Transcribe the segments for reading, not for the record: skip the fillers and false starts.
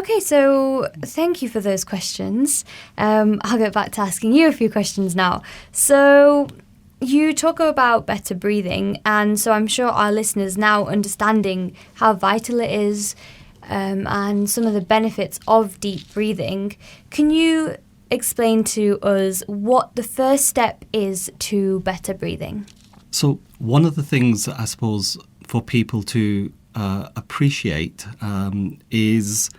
Okay, so thank you for those questions. I'll get back to asking you a few questions now. So you talk about better breathing, and so I'm sure our listeners now understanding how vital it is and some of the benefits of deep breathing. Can you explain to us what the first step is to better breathing? So one of the things, I suppose, for people to appreciate is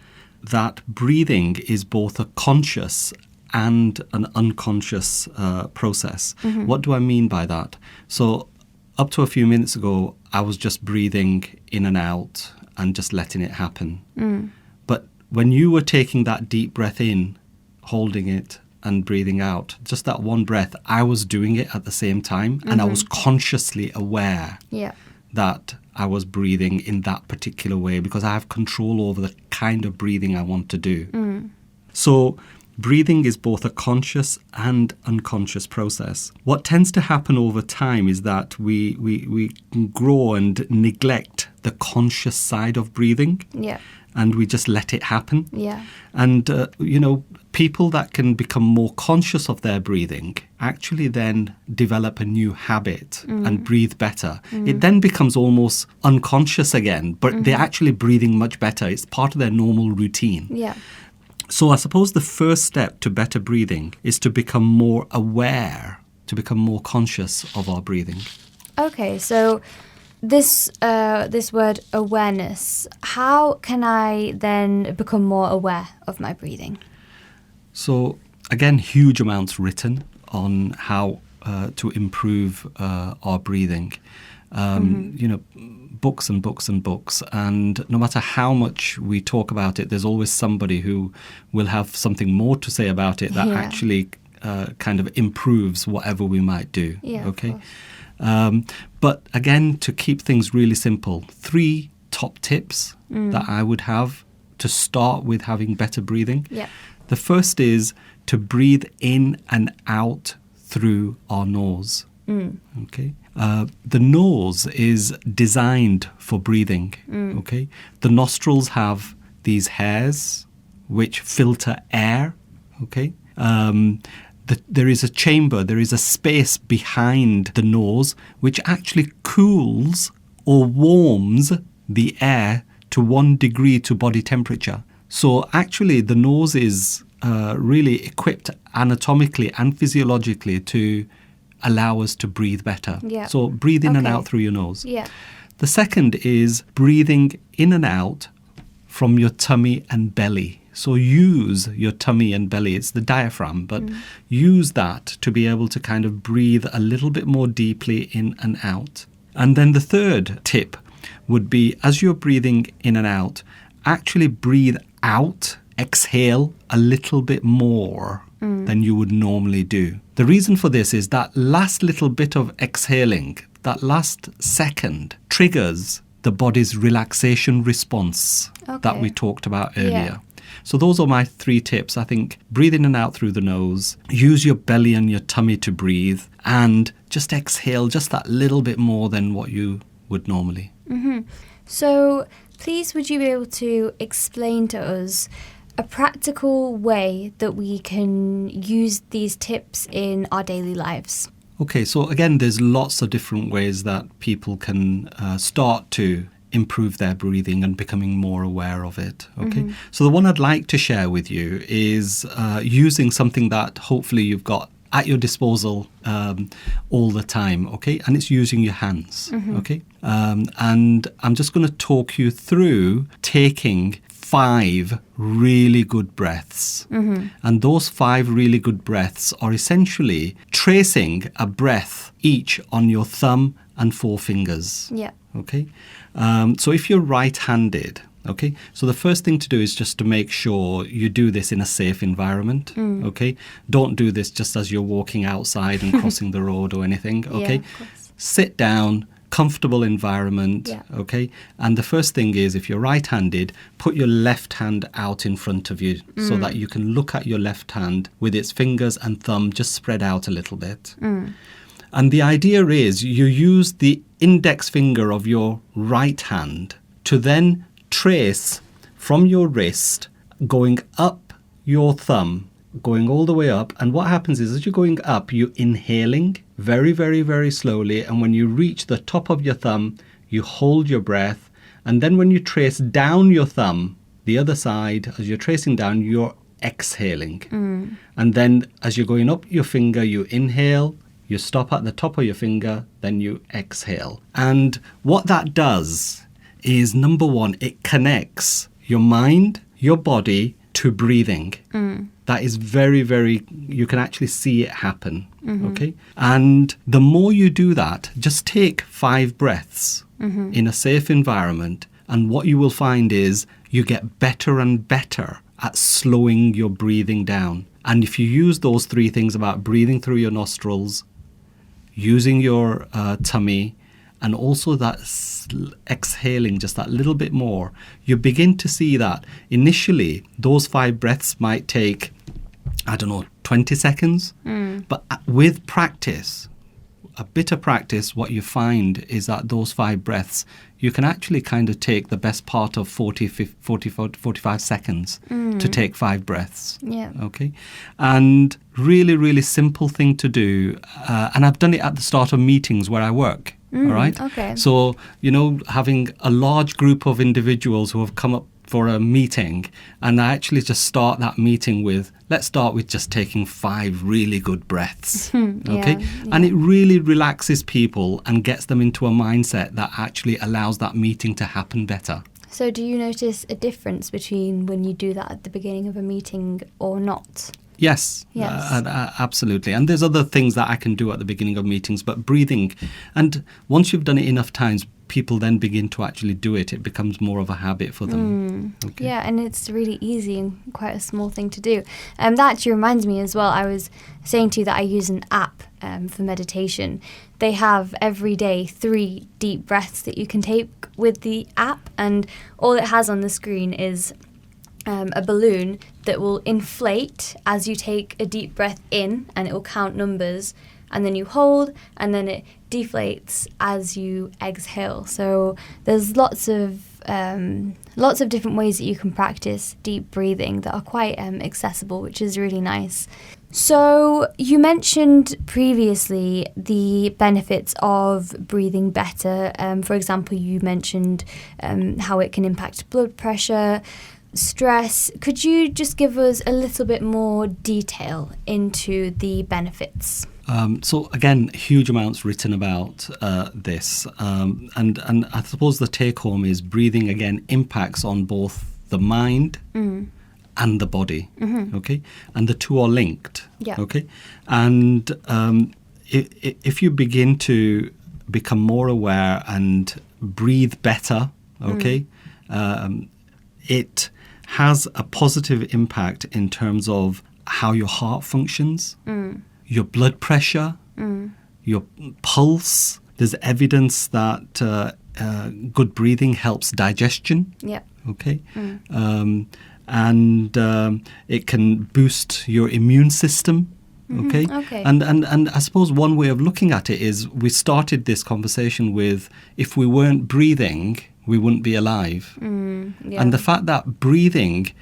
that breathing is both a conscious and an unconscious process. Mm-hmm. What do I mean by that? So up to a few minutes ago, I was just breathing in and out and just letting it happen. But when you were taking that deep breath in, holding it and breathing out, just that one breath, I was doing it at the same time, and I was consciously aware that I was breathing in that particular way because I have control over the kind of breathing I want to do. So breathing is both a conscious and unconscious process. What tends to happen over time is that we grow and neglect the conscious side of breathing. And we just let it happen. And, people that can become more conscious of their breathing actually then develop a new habit and breathe better. It then becomes almost unconscious again, but they're actually breathing much better. It's part of their normal routine. So I suppose the first step to better breathing is to become more aware, to become more conscious of our breathing. Okay, so this word awareness, how can I then become more aware of my breathing? So again, huge amounts written on how to improve our breathing. Books and books and books. And no matter how much we talk about it, there's always somebody who will have something more to say about it that actually kind of improves whatever we might do. Okay. But again, to keep things really simple, 3 top tips that I would have to start with having better breathing. The first is to breathe in and out through our nose. Okay. The nose is designed for breathing. Okay. The nostrils have these hairs which filter air. Okay. There is a chamber, there is a space behind the nose which actually cools or warms the air to 1 degree to body temperature. So actually the nose is really equipped anatomically and physiologically to allow us to breathe better. So breathe in and out through your nose. The second is breathing in and out from your tummy and belly. So use your tummy and belly. It's the diaphragm, but use that to be able to kind of breathe a little bit more deeply in and out. And then the third tip would be, as you're breathing in and out, actually breathe out, exhale a little bit more than you would normally do. The reason for this is that last little bit of exhaling, that last second, triggers the body's relaxation response that we talked about earlier. So those are my 3 tips. I think breathe in and out through the nose, use your belly and your tummy to breathe, and just exhale just that little bit more than what you would normally. So please would you be able to explain to us a practical way that we can use these tips in our daily lives? Okay, so again, there's lots of different ways that people can start to improve their breathing and becoming more aware of it. Okay, so the one I'd like to share with you is using something that hopefully you've got at your disposal all the time. Okay, and it's using your hands. Okay, and I'm just going to talk you through taking 5 really good breaths. And those 5 really good breaths are essentially tracing a breath each on your thumb and 4 fingers. Okay. So if you're right-handed, okay, so the first thing to do is just to make sure you do this in a safe environment. Okay. Don't do this just as you're walking outside and crossing the road or anything. Okay. Sit down, comfortable environment. Okay. And the first thing is, if you're right-handed, put your left hand out in front of you so that you can look at your left hand with its fingers and thumb just spread out a little bit. And the idea is you use the index finger of your right hand to then trace from your wrist going up your thumb, going all the way up. And what happens is, as you're going up, you're inhaling very, very, very slowly. And when you reach the top of your thumb, you hold your breath. And then when you trace down your thumb, the other side, as you're tracing down, you're exhaling. And then as you're going up your finger, you inhale, you stop at the top of your finger, then you exhale. And what that does is, number one, it connects your mind, your body to breathing. That is very, very, you can actually see it happen. Okay. And the more you do that, just take 5 breaths in a safe environment. And what you will find is you get better and better at slowing your breathing down. And if you use those 3 things about breathing through your nostrils, using your tummy, and also that exhaling just that little bit more, you begin to see that initially those 5 breaths might take, 20 seconds. But with practice, a bit of practice, what you find is that those 5 breaths, you can actually kind of take the best part of 45 seconds to take 5 breaths. Yeah. Okay. And really, really simple thing to do. And I've done it at the start of meetings where I work. All right. Okay. So, having a large group of individuals who have come up for a meeting, and I actually just start that meeting with, let's start with just taking 5 really good breaths. Okay. Yeah. And it really relaxes people and gets them into a mindset that actually allows that meeting to happen better. So do you notice a difference between when you do that at the beginning of a meeting or not? Yes. Absolutely. And there's other things that I can do at the beginning of meetings, but breathing. And once you've done it enough times, people then begin to actually do it. It becomes more of a habit for them. Okay. Yeah, and it's really easy and quite a small thing to do. That actually reminds me as well, I was saying to you that I use an app for meditation. They have every day 3 deep breaths that you can take with the app, and all it has on the screen is a balloon that will inflate as you take a deep breath in, and it will count numbers, and then you hold, and then it deflates as you exhale. So there's lots of different ways that you can practice deep breathing that are quite accessible, which is really nice. So you mentioned previously the benefits of breathing better. For example, you mentioned how it can impact blood pressure, stress. Could you just give us a little bit more detail into the benefits? So again, huge amounts written about this, and I suppose the take home is breathing again impacts on both the mind and the body. Okay, and the two are linked. Yeah. Okay, and if you begin to become more aware and breathe better, okay, it has a positive impact in terms of how your heart functions, your blood pressure, your pulse. There's evidence that good breathing helps digestion. Yeah. Okay. And it can boost your immune system. Okay. Okay. And I suppose one way of looking at it is, we started this conversation with, if we weren't breathing, we wouldn't be alive. Yeah. And the fact that breathing,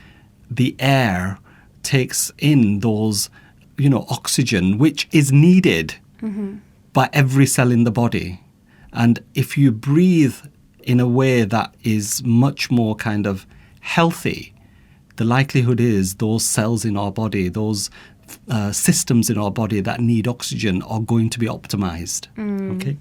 the air takes in those, oxygen, which is needed by every cell in the body. And if you breathe in a way that is much more kind of healthy, the likelihood is those cells in our body, those systems in our body that need oxygen are going to be optimized. Okay.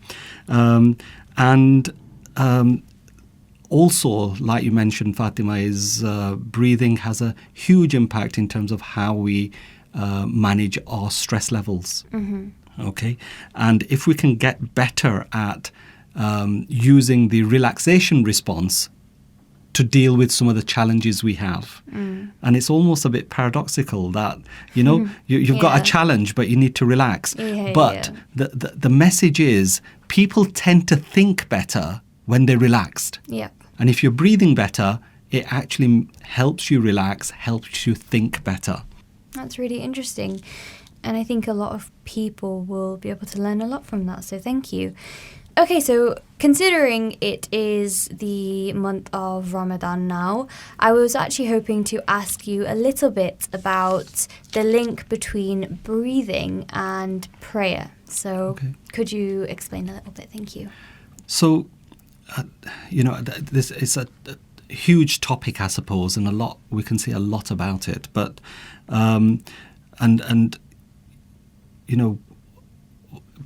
Also, like you mentioned, Fatima, is breathing has a huge impact in terms of how we manage our stress levels. Okay, and if we can get better at using the relaxation response to deal with some of the challenges we have, and it's almost a bit paradoxical that you've got a challenge but you need to relax. The message is, people tend to think better when they're relaxed. Yeah. And if you're breathing better, it actually helps you relax, helps you think better. That's really interesting. And I think a lot of people will be able to learn a lot from that. So thank you. Okay, so considering it is the month of Ramadan now, I was actually hoping to ask you a little bit about the link between breathing and prayer. So could you explain a little bit? Thank you. So, this is a huge topic, I suppose, and we can say a lot about it. But,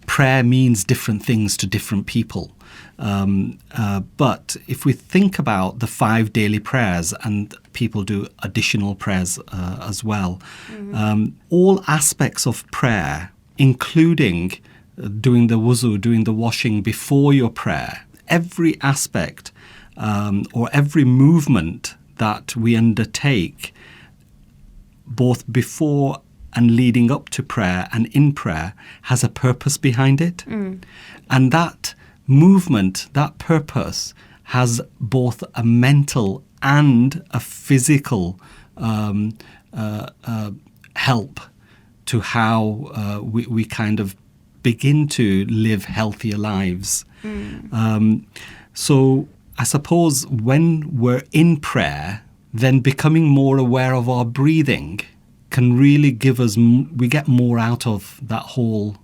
prayer means different things to different people. But if we think about the 5 daily prayers, and people do additional prayers as well, all aspects of prayer, including doing the wuzu, doing the washing before your prayer, every aspect or every movement that we undertake, both before and leading up to prayer and in prayer, has a purpose behind it. And that movement, that purpose, has both a mental and a physical help to how we kind of begin to live healthier lives. So I suppose when we're in prayer, then becoming more aware of our breathing can really give us, we get more out of that whole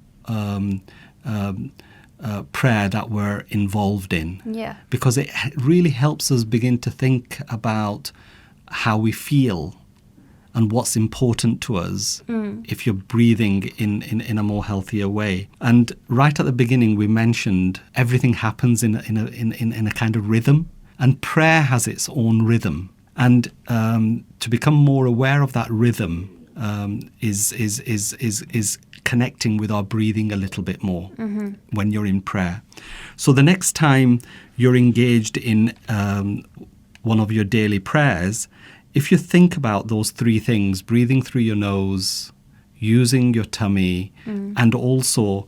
prayer that we're involved in. Yeah. Because it really helps us begin to think about how we feel and what's important to us if you're breathing in a more healthier way. And right at the beginning, we mentioned everything happens in a kind of rhythm, and prayer has its own rhythm. And to become more aware of that rhythm is connecting with our breathing a little bit more when you're in prayer. So the next time you're engaged in one of your daily prayers, if you think about those 3 things, breathing through your nose, using your tummy, and also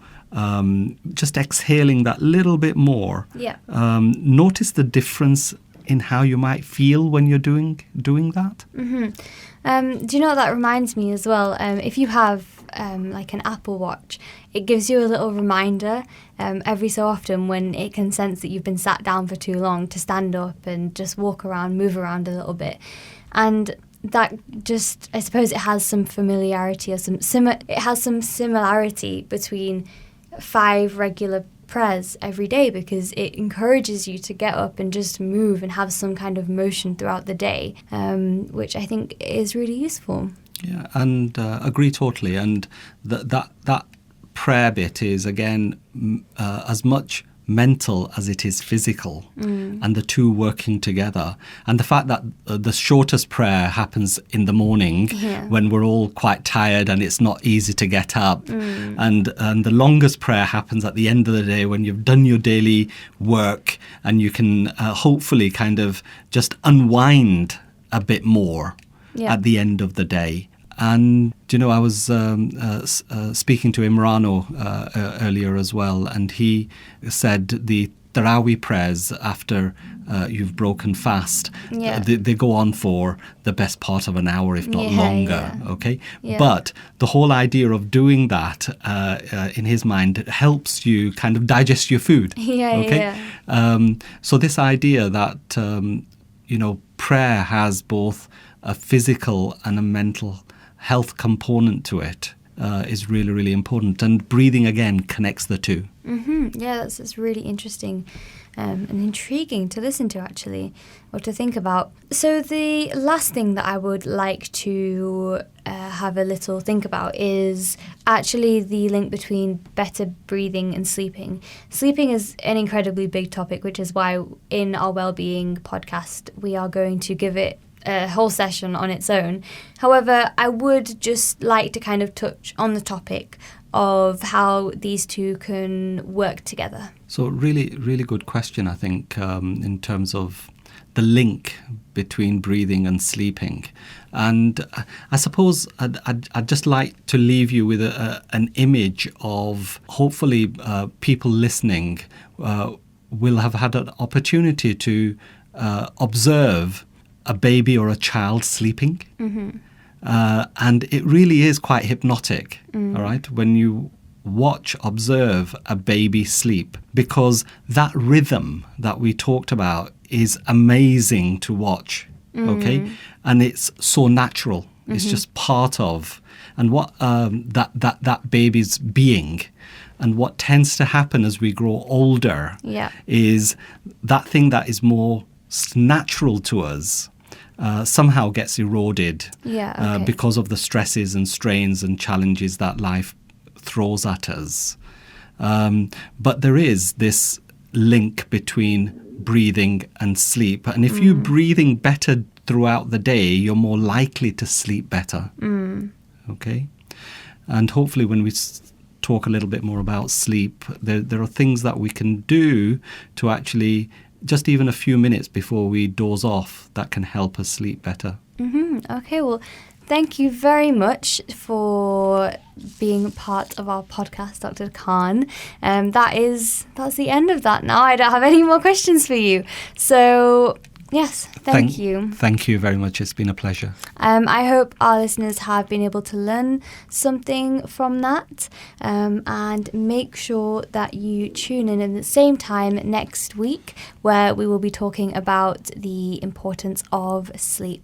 just exhaling that little bit more, notice the difference in how you might feel when you're doing that. Do you know what that reminds me as well? If you have like an Apple Watch, it gives you a little reminder every so often when it can sense that you've been sat down for too long to stand up and just walk around, move around a little bit. And that just, I suppose it has some familiarity or it has some similarity between 5 regular prayers every day, because it encourages you to get up and just move and have some kind of motion throughout the day, which I think is really useful. Yeah, and agree totally. And that prayer bit is, again, as much mental as it is physical, and the two working together. And the fact that the shortest prayer happens in the morning when we're all quite tired and it's not easy to get up, and the longest prayer happens at the end of the day when you've done your daily work and you can hopefully kind of just unwind a bit more at the end of the day. And, I was speaking to Imrano earlier as well, and he said the Tarawih prayers after you've broken fast, they go on for the best part of an hour, if not longer, okay? Yeah. But the whole idea of doing that, in his mind, helps you kind of digest your food, okay? So this idea that, prayer has both a physical and a mental health component to it is really, really important. And breathing, again, connects the two. Yeah, that's really interesting and intriguing to listen to, actually, or to think about. So the last thing that I would like to have a little think about is actually the link between better breathing and sleeping. Sleeping is an incredibly big topic, which is why in our Wellbeing podcast, we are going to give it a whole session on its own. However, I would just like to kind of touch on the topic of how these two can work together. So really, really good question, I think, in terms of the link between breathing and sleeping. And I suppose I'd just like to leave you with an image of, hopefully, people listening will have had an opportunity to observe a baby or a child sleeping. And it really is quite hypnotic, all right? When you observe a baby sleep, because that rhythm that we talked about is amazing to watch. Okay, and it's so natural. It's just part of, and what that baby's being. And what tends to happen as we grow older is that thing that is more natural to us somehow gets eroded because of the stresses and strains and challenges that life throws at us. But there is this link between breathing and sleep. And if you're breathing better throughout the day, you're more likely to sleep better. Okay? And hopefully when we talk a little bit more about sleep, there are things that we can do to actually, just even a few minutes before we doze off, that can help us sleep better. Okay, well, thank you very much for being part of our podcast, Dr. Khan. That's the end of that now. I don't have any more questions for you. So, yes, thank you. Thank you very much. It's been a pleasure. I hope our listeners have been able to learn something from that, and make sure that you tune in at the same time next week, where we will be talking about the importance of sleep.